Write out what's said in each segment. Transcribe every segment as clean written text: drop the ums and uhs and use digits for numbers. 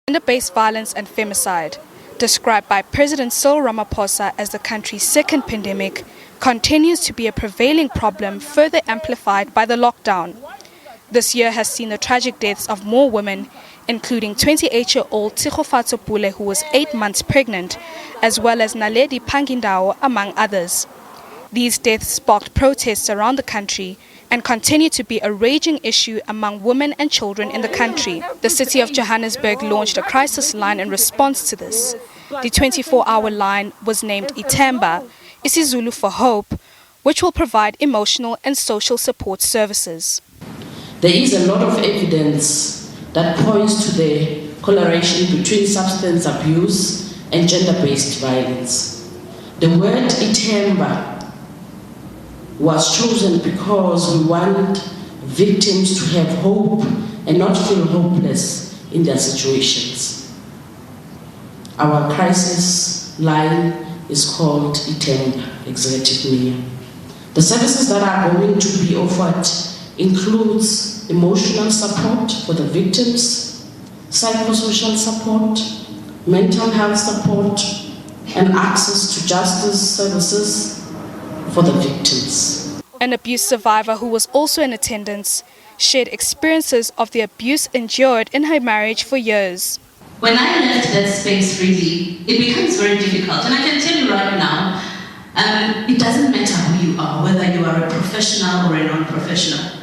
Gender-based violence and femicide, described by President Cyril Ramaphosa as the country's second pandemic, continues to be a prevailing problem, further amplified by the lockdown. This year has seen the tragic deaths of more women, including 28-year-old Tsikgofatso Pule, who was 8 months pregnant, as well as Naledi Phangindao, among others. These deaths sparked protests around the country and continue to be a raging issue among women and children in the country. The City of Johannesburg launched a crisis line in response to this. The 24-hour line was named Ithemba, isiZulu for hope, which will provide emotional and social support services. There is a lot of evidence that points to the correlation between substance abuse and gender-based violence. The word Ithemba was chosen because we want victims to have hope and not feel hopeless in their situations. Our crisis line is called Ithemba, Executive Mayor. The services that are going to be offered includes emotional support for the victims, psychosocial support, mental health support, and access to justice services for the victims. An abuse survivor who was also in attendance shared experiences of the abuse endured in her marriage for years. When I left that space, really, it becomes very difficult. And I can tell you right now, it doesn't matter who you are, whether you are a professional or a non-professional.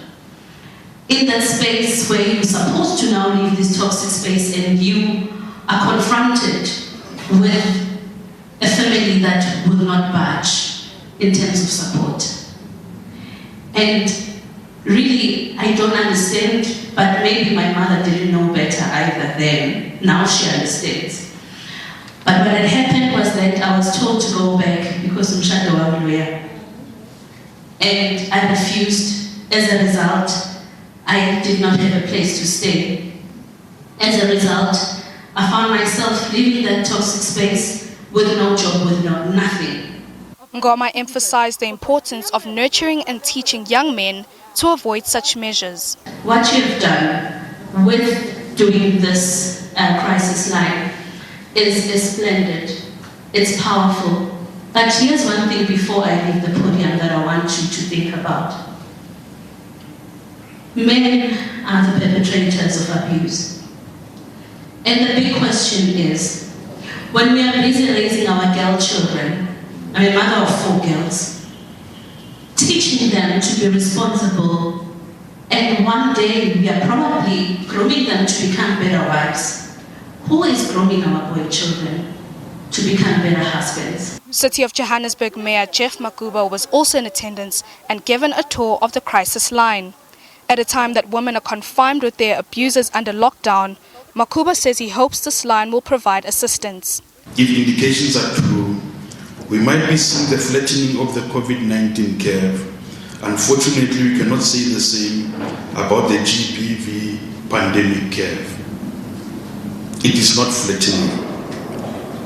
In that space where you're supposed to now leave this toxic space and you are confronted with a family that will not budge in terms of support. And really, I don't understand, but maybe my mother didn't know better either then. Now she understands. But what had happened was that I was told to go back because of Mshado Wawilwe. And I refused. As a result, I did not have a place to stay. As a result, I found myself leaving that toxic space with no job, with nothing. Ngoma emphasized the importance of nurturing and teaching young men to avoid such measures. What you've done with doing this crisis line is splendid, it's powerful. But here's one thing before I leave the podium that I want you to think about. Men are the perpetrators of abuse. And the big question is, when we are busy raising our girl children, I'm a mother of 4 girls, teaching them to be responsible, and one day we are probably grooming them to become better wives. Who is grooming our boy children to become better husbands? City of Johannesburg Mayor Jeff Makuba was also in attendance and given a tour of the crisis line. At a time that women are confined with their abusers under lockdown, Makuba says he hopes this line will provide assistance. If indications are true, we might be seeing the flattening of the COVID-19 curve. Unfortunately, we cannot say the same about the GBV pandemic curve. It is not flattening,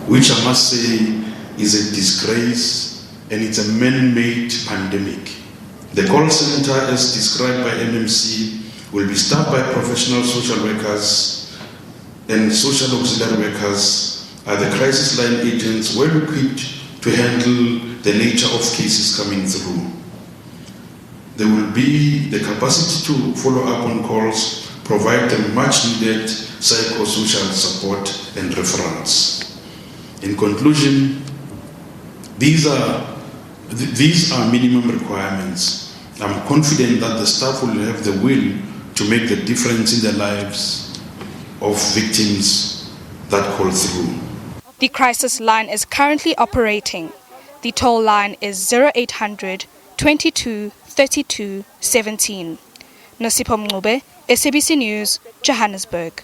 which I must say is a disgrace, and it's a man-made pandemic. The call center, as described by MMC, will be staffed by professional social workers, and social auxiliary workers are the crisis line agents well equipped to handle the nature of cases coming through. There will be the capacity to follow up on calls, provide them much needed psychosocial support and referrals. In conclusion, these are minimum requirements. I'm confident that the staff will have the will to make the difference in the lives of victims that call through. The crisis line is currently operating. The toll line is 0800 22 32 17. Nosipho Mncube, SABC News, Johannesburg.